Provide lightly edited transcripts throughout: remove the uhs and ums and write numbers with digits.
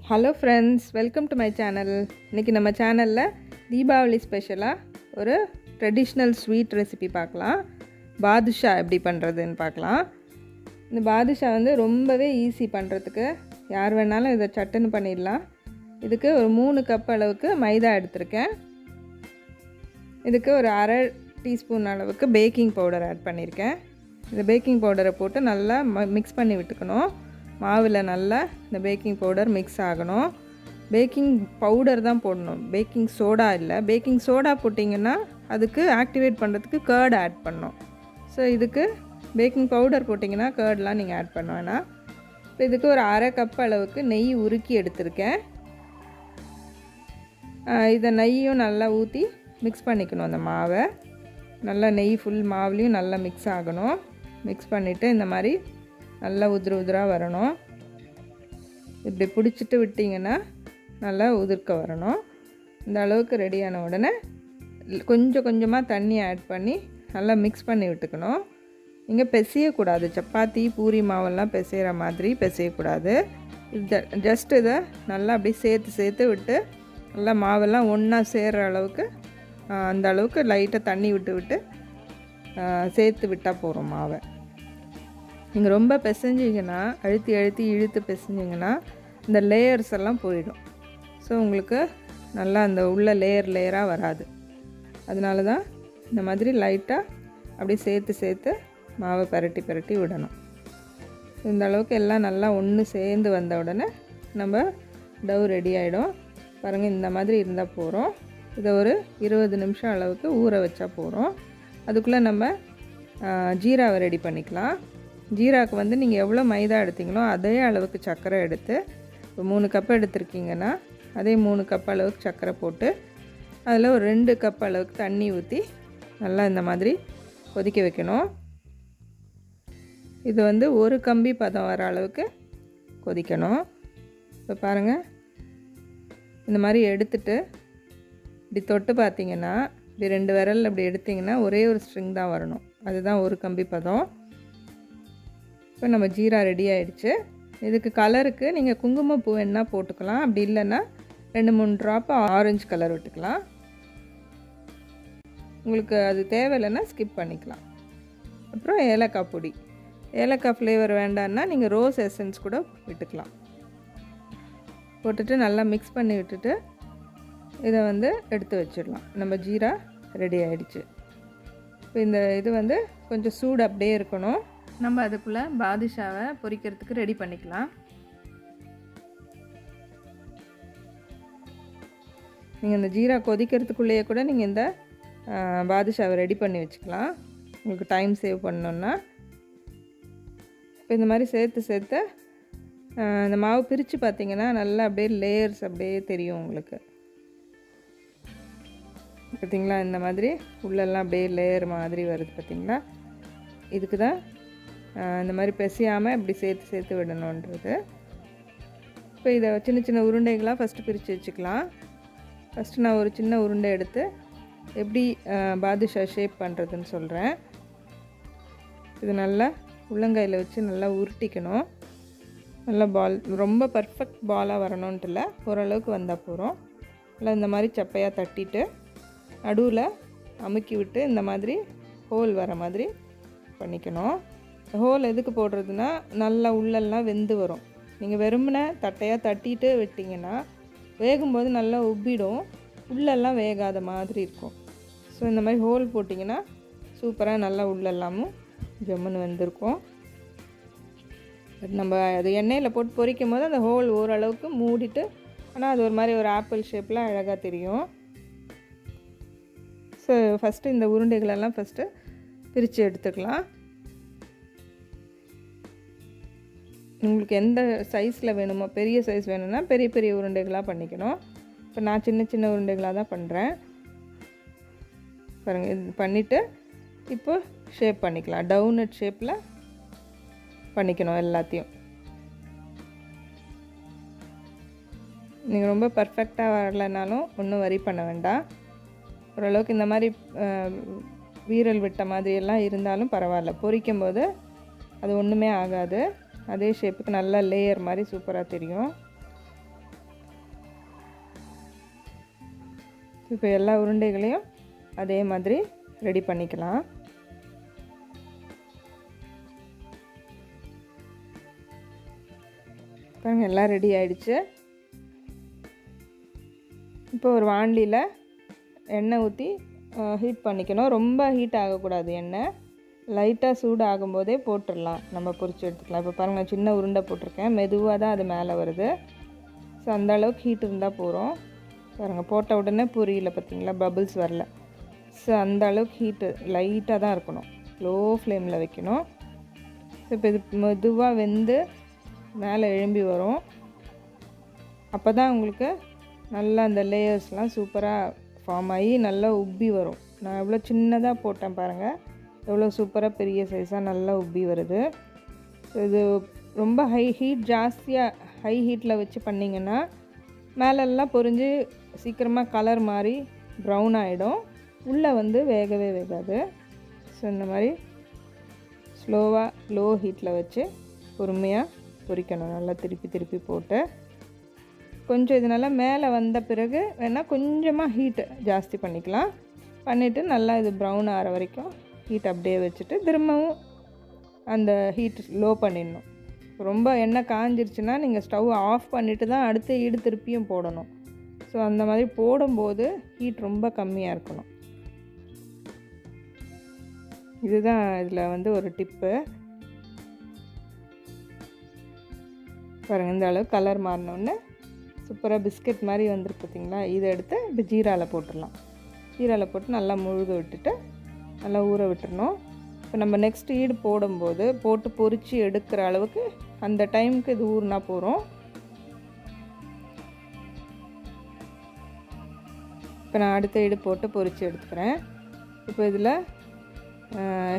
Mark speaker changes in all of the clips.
Speaker 1: Hello friends, welcome to my channel. இன்றைக்கி நம்ம சேனலில் தீபாவளி ஸ்பெஷலாக ஒரு ட்ரெடிஷ்னல் ஸ்வீட் ரெசிபி பார்க்கலாம். பாதுஷா எப்படி பண்ணுறதுன்னு பார்க்கலாம். இந்த பாதுஷா ரொம்பவே ஈஸி பண்ணுறதுக்கு. யார் வேணாலும் இதை சட்டுன்னு பண்ணிடலாம். இதுக்கு ஒரு 3 கப் அளவுக்கு மைதா எடுத்திருக்கேன். இதுக்கு ஒரு அரை டீஸ்பூன் அளவுக்கு பேக்கிங் பவுடர் ஆட் பண்ணியிருக்கேன். இந்த பேக்கிங் பவுடரை போட்டு நல்லா மிக்ஸ் பண்ணி விட்டுக்கணும். மாவில் நல்லா இந்த பேக்கிங் பவுடர் மிக்ஸ் ஆகணும். பேக்கிங் பவுடர் தான் போடணும், பேக்கிங் சோடா இல்லை. பேக்கிங் சோடா போட்டிங்கன்னா அதுக்கு ஆக்டிவேட் பண்ணுறதுக்கு கர்ட் ஆட் பண்ணணும். ஸோ இதுக்கு பேக்கிங் பவுடர் போட்டிங்கன்னா கர்ட்லாம் நீங்கள் ஆட் பண்ண வேணாம். இப்போ இதுக்கு ஒரு அரை கப் அளவுக்கு நெய் உருக்கி எடுத்திருக்கேன். இதை நெய்யும் நல்லா ஊற்றி மிக்ஸ் பண்ணிக்கணும். அந்த மாவை நல்லா நெய் ஃபுல் மாவுலேயும் நல்லா மிக்ஸ் ஆகணும். மிக்ஸ் பண்ணிவிட்டு இந்த மாதிரி நல்லா உதிராக வரணும். இப்படி பிடிச்சிட்டு விட்டிங்கன்னா நல்லா உதிர்க்க வரணும். இந்த அளவுக்கு ரெடியான உடனே கொஞ்சம் கொஞ்சமாக தண்ணி ஆட் பண்ணி நல்லா மிக்ஸ் பண்ணி விட்டுக்கணும். நீங்கள் பிசையக்கூடாது. சப்பாத்தி பூரி மாவெல்லாம் பிசைகிற மாதிரி பிசையக்கூடாது. ஜஸ்ட் இதை நல்லா அப்படியே சேர்த்து விட்டு நல்லா மாவெல்லாம் ஒன்றா சேர்கிற அளவுக்கு அந்த அளவுக்கு லைட்டாக தண்ணி விட்டு சேர்த்து விட்டால் போகிறோம் மாவை. நீங்கள் ரொம்ப பிசைஞ்சிங்கன்னா அழுத்தி இழுத்து பிசைஞ்சிங்கன்னா இந்த லேயர்ஸ் எல்லாம் போயிடும். ஸோ உங்களுக்கு நல்லா அந்த உள்ள லேயராக வராது. அதனால தான் இந்த மாதிரி லைட்டாக அப்படி சேர்த்து மாவை பரட்டி விடணும். இந்த அளவுக்கு எல்லாம் நல்லா ஒன்று சேர்ந்து வந்த உடனே நம்ம டவ் ரெடி ஆகிடும். பாருங்கள், இந்த மாதிரி இருந்தால் போகிறோம். இதை ஒரு 20 நிமிஷம் அளவுக்கு ஊற வச்சா போகிறோம். அதுக்குள்ளே நம்ம ஜீராவை ரெடி பண்ணிக்கலாம். ஜீராவுக்கு நீங்கள் எவ்வளோ மைதா எடுத்தீங்களோ அதே அளவுக்கு சர்க்கரை எடுத்து, இப்போ 3 கப் எடுத்துருக்கீங்கன்னா அதே 3 கப் அளவுக்கு சர்க்கரை போட்டு அதில் ஒரு 2 கப் அளவுக்கு தண்ணி ஊற்றி நல்லா இந்த மாதிரி கொதிக்க வைக்கணும். இது ஒரு கம்பி பதம் வர அளவுக்கு கொதிக்கணும். இப்போ பாருங்கள், இந்த மாதிரி எடுத்துட்டு இப்படி தொட்டு பார்த்திங்கன்னா இப்படி 2 விரல் அப்படி எடுத்திங்கன்னா ஒரே ஒரு ஸ்ட்ரிங் தான் வரணும். அதுதான் ஒரு கம்பி பதம். இப்போ நம்ம ஜீரா ரெடி ஆகிடுச்சு. இதுக்கு கலருக்கு நீங்கள் குங்குமப்பூ வேணால் போட்டுக்கலாம். அப்படி இல்லைன்னா 2-3 ட்ராப் ஆரஞ்சு கலர் விட்டுக்கலாம். உங்களுக்கு அது தேவையில்லைன்னா ஸ்கிப் பண்ணிக்கலாம். அப்புறம் ஏலக்காய் பொடி, ஏலக்காய் ஃப்ளேவர் வேண்டான்னா நீங்கள் ரோஸ் எசன்ஸ் கூட விட்டுக்கலாம். போட்டுட்டு நல்லா மிக்ஸ் பண்ணி விட்டுட்டு இதை எடுத்து வச்சிடலாம். நம்ம ஜீரா ரெடி ஆகிடுச்சு. இப்போ இந்த இது கொஞ்சம் சூடு அப்படியே இருக்கணும். நம்ம அதுக்குள்ளே பாதுஷாவை பொரிக்கிறதுக்கு ரெடி பண்ணிக்கலாம். நீங்கள் இந்த ஜீரா கொதிக்கிறதுக்குள்ளேயே கூட நீங்கள் இந்த பாதுஷாவை ரெடி பண்ணி வச்சுக்கலாம், உங்களுக்கு டைம் சேவ் பண்ணணுன்னா. இப்போ இந்த மாதிரி சேர்த்து இந்த மாவு பிரித்து பார்த்திங்கன்னா நல்லா அப்படியே லேயர்ஸ் அப்படியே தெரியும் உங்களுக்கு. பார்த்திங்களா, இந்த மாதிரி உள்ளெல்லாம் அப்படியே லேயர் மாதிரி வருது பார்த்திங்களா. இதுக்கு தான் இந்த மாதிரி பிசையாமல் இப்படி சேர்த்து விடணுன்றது. இப்போ இதை சின்ன உருண்டைகளாக ஃபஸ்ட்டு பிரித்து வச்சுக்கலாம். ஃபஸ்ட்டு நான் ஒரு சின்ன உருண்டை எடுத்து எப்படி பாதுஷா ஷேப் பண்ணுறதுன்னு சொல்கிறேன். இது நல்லா உள்ளங்கையில் வச்சு நல்லா உருட்டிக்கணும். நல்லா பால், ரொம்ப பர்ஃபெக்ட் பாலாக வரணுன்ட்டு இல்லை, ஓரளவுக்கு வந்தால் போகிறோம். நல்லா இந்த மாதிரி சப்பையாக தட்டிட்டு நடுவில் அமுக்கி விட்டு இந்த மாதிரி ஹோல் வர மாதிரி பண்ணிக்கணும். ஹோல் எதுக்கு போடுறதுன்னா நல்லா உள்ளெல்லாம் வெந்து வரும். நீங்கள் வெறுமனே தட்டையாக தட்டிட்டு விட்டிங்கன்னா வேகும்போது நல்லா உப்பிடும், உள்ளெல்லாம் வேகாத மாதிரி இருக்கும். ஸோ இந்த மாதிரி ஹோல் போட்டிங்கன்னா சூப்பராக நல்லா உள்ளெல்லாமும் ஜம்முன்னு வெந்திருக்கும். நம்ம அது எண்ணெயில் போட்டு பொரிக்கும் போது அந்த ஹோல் ஓரளவுக்கு மூடிட்டு, ஆனால் அது ஒரு மாதிரி ஒரு ஆப்பிள் ஷேப்பில் அழகாக தெரியும். ஸோ ஃபஸ்ட்டு இந்த உருண்டைகளெல்லாம் ஃபஸ்ட்டு பிரித்து எடுத்துக்கலாம். உங்களுக்கு எந்த சைஸில் வேணுமோ, பெரிய சைஸ் வேணும்னா பெரிய உருண்டைகளாக பண்ணிக்கணும். இப்போ நான் சின்ன உருண்டைகளாக தான் பண்ணுறேன். பாருங்கள், இது பண்ணிவிட்டு இப்போ ஷேப் பண்ணிக்கலாம். டவுனட் ஷேப்பில் பண்ணிக்கணும் எல்லாத்தையும். நீங்கள் ரொம்ப பர்ஃபெக்டாக வரலைனாலும் ஒன்றும் வரி பண்ண வேண்டாம். ஓரளவுக்கு இந்த மாதிரி வீரல் விட்ட மாதிரியெல்லாம் இருந்தாலும் பரவாயில்ல. பொரிக்கும் போது அது ஒன்றுமே ஆகாது. அதே ஷேப்புக்கு நல்லா லேயர் மாதிரி சூப்பராக தெரியும். இப்போ எல்லா உருண்டைகளையும் அதே மாதிரி ரெடி பண்ணிக்கலாம். பாருங்கள் எல்லாம் ரெடி ஆயிடுச்சு. இப்போ ஒரு வாண்டியில் எண்ணெய் ஊற்றி ஹீட் பண்ணிக்கணும். ரொம்ப ஹீட் ஆகக்கூடாது. எண்ணெய் லைட்டாக சூடு ஆகும்போதே போட்டுடலாம், நம்ம பொரிச்சு எடுத்துக்கலாம். இப்போ பாருங்கள் சின்ன உருண்டை போட்டிருக்கேன், மெதுவாக தான் அது மேலே வருது. ஸோ அந்த அளவுக்கு ஹீட் இருந்தால் போகிறோம். பாருங்கள் போட்ட உடனே புரியல பார்த்தீங்களா, பபிள்ஸ் வரல. ஸோ அந்த அளவுக்கு ஹீட்டு லைட்டாக தான் இருக்கணும், லோ ஃப்ளேமில் வைக்கணும். ஸோ இப்போ இது மெதுவாக வெந்து மேலே எழும்பி வரும். அப்போ தான் உங்களுக்கு நல்லா அந்த லேயர்ஸ்லாம் சூப்பராக ஃபார்ம் ஆகி நல்லா உப்பி வரும். நான் எவ்வளோ சின்னதாக போட்டேன் பாருங்கள், எவ்வளோ சூப்பராக பெரிய சைஸாக நல்லா உப்பி வருது. ஸோ இது ரொம்ப ஹீட் ஜாஸ்தியாக ஹை ஹீட்டில் வச்சு பண்ணிங்கன்னா மேலெல்லாம் பொரிஞ்சு சீக்கிரமாக கலர் மாதிரி ப்ரௌன் ஆகிடும், உள்ளே வந்து வேகவே வேகாது. ஸோ இந்த மாதிரி ஸ்லோவாக லோ ஹீட்டில் வச்சு பொறுமையாக பொரிக்கணும். நல்லா திருப்பி திருப்பி போட்டு கொஞ்சம் இதனால மேலே வந்த பிறகு வேணால் கொஞ்சமாக ஹீட்டு ஜாஸ்தி பண்ணிக்கலாம். பண்ணிவிட்டு நல்லா இது ப்ரௌன் ஆகிற வரைக்கும் ஹீட் அப்படியே வச்சுட்டு திரும்பவும் அந்த ஹீட் லோ பண்ணிடணும். ரொம்ப எண்ணெய் காஞ்சிருச்சுன்னா நீங்கள் ஸ்டவ் ஆஃப் பண்ணிவிட்டு தான் அடுத்த ஈடு திருப்பியும் போடணும். ஸோ அந்த மாதிரி போடும்போது ஹீட் ரொம்ப கம்மியாக இருக்கணும். இதுதான் இதில் வந்து ஒரு டிப்பு. பாருங்கள் இந்த அளவு கலர் மாறினோடனே சூப்பராக பிஸ்கட் மாதிரி வந்துருக்கு பார்த்தீங்களா. இதை எடுத்து இப்போ ஜீராவில் போட்டுடலாம். ஜீராவில் போட்டு நல்லா முழுக விட்டுட்டு நல்லா ஊற விட்டுறணும். இப்போ நம்ம நெக்ஸ்ட் ஈடு போடும்போது போட்டு பொரித்து எடுக்கிற அளவுக்கு அந்த டைமுக்கு இது ஊறினா போகிறோம். இப்போ நான் அடுத்த ஈடு போட்டு பொரித்து எடுத்துக்கிறேன். இப்போ இதில்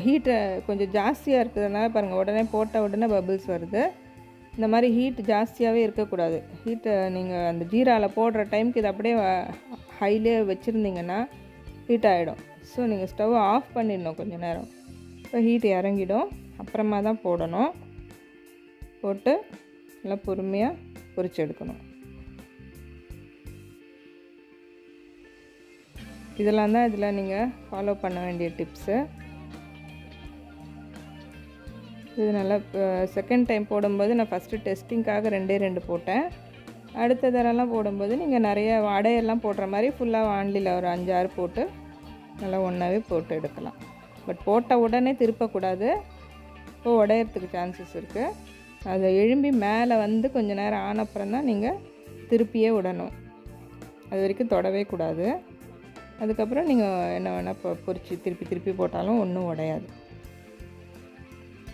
Speaker 1: ஹீட்டை கொஞ்சம் ஜாஸ்தியாக இருக்கிறதுனால பாருங்கள் உடனே போட்ட உடனே பபிள்ஸ் வருது. இந்த மாதிரி ஹீட் ஜாஸ்தியாகவே இருக்கக்கூடாது. ஹீட்டை நீங்கள் அந்த ஜீராவில் போடுற டைமுக்கு இதை அப்படியே ஹைலே வச்சுருந்தீங்கன்னா ஹீட் ஆகிடும். ஸோ நீங்கள் ஸ்டவ் ஆஃப் பண்ணிடணும் கொஞ்சம் நேரம். இப்போ ஹீட் இறங்கிடும், அப்புறமா தான் போடணும். போட்டு நல்லா பொறுமையாக பொரிச்சு எடுக்கணும். இதெல்லாம் தான் இதில் நீங்கள் ஃபாலோ பண்ண வேண்டிய டிப்ஸு. இது நல்லா செகண்ட் டைம் போடும்போது நான் ஃபஸ்ட்டு டெஸ்டிங்காக 2 போட்டேன். அடுத்த தடவைலாம் போடும்போது நீங்கள் நிறைய வடையெல்லாம் போடுற மாதிரி ஃபுல்லாக வாண்டியில் ஒரு 5-6 போட்டு நல்லா ஒன்றாவே போட்டு எடுக்கலாம். பட் போட்ட உடனே திருப்பக்கூடாது, இப்போ உடையறதுக்கு சான்சஸ் இருக்குது. அதை எழும்பி மேலே வந்து கொஞ்சம் நேரம் ஆனப்புறம் தான் நீங்கள் திருப்பியே விடணும். அது வரைக்கும் தொடவே கூடாது. அதுக்கப்புறம் நீங்கள் என்ன வேணால் பொரிச்சு திருப்பி திருப்பி போட்டாலும் ஒன்றும் உடையாது.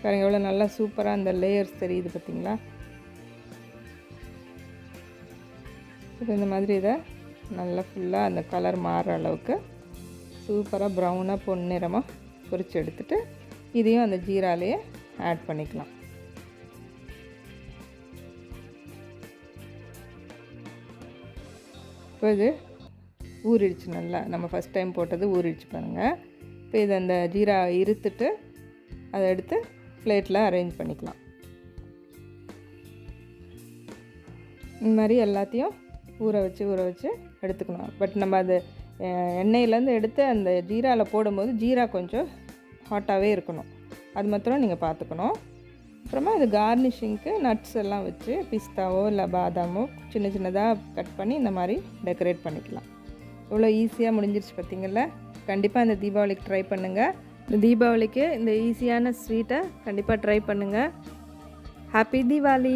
Speaker 1: பாருங்கள் எவ்வளோ நல்லா சூப்பராக அந்த லேயர்ஸ் தெரியுது பார்த்தீங்களா. இப்போ இந்த மாதிரி இதை நல்லா ஃபுல்லாக அந்த கலர் மாறுற அளவுக்கு சூப்பராக ப்ரௌனாக பொன்னிறமாக பொரிச்சு எடுத்துகிட்டு இதையும் அந்த ஜீராலேயே ஆட் பண்ணிக்கலாம். இப்போ இது ஊறிடுச்சு நல்லா, நம்ம ஃபஸ்ட் டைம் போட்டது ஊறிடுச்சு பாருங்கள். இப்போ இது அந்த ஜீரா இருத்துட்டு அதை எடுத்து பிளேட்டில் அரேஞ்ச் பண்ணிக்கலாம். இந்த மாதிரி எல்லாத்தையும் ஊற வச்சு எடுத்துக்கணும். பட் நம்ம அது எண்ணெயிலேருந்து எடுத்து அந்த ஜீராவில் போடும்போது ஜீரா கொஞ்சம் ஹாட்டாகவே இருக்கணும், அது மாத்திரம் நீங்கள் பார்த்துக்கணும். அப்புறமா இது கார்னிஷிங்க்கு நட்ஸ் எல்லாம் வச்சு பிஸ்தாவோ இல்லை பாதாமோ சின்ன சின்னதாக கட் பண்ணி இந்த மாதிரி டெக்கரேட் பண்ணிக்கலாம். இவ்வளோ ஈஸியாக முடிஞ்சிருச்சு பார்த்தீங்களா. கண்டிப்பாக இந்த தீபாவளிக்கு ட்ரை பண்ணுங்கள். இந்த தீபாவளிக்கு இந்த ஈஸியான ஸ்வீட்டை கண்டிப்பாக ட்ரை பண்ணுங்கள். ஹாப்பி தீபாவளி.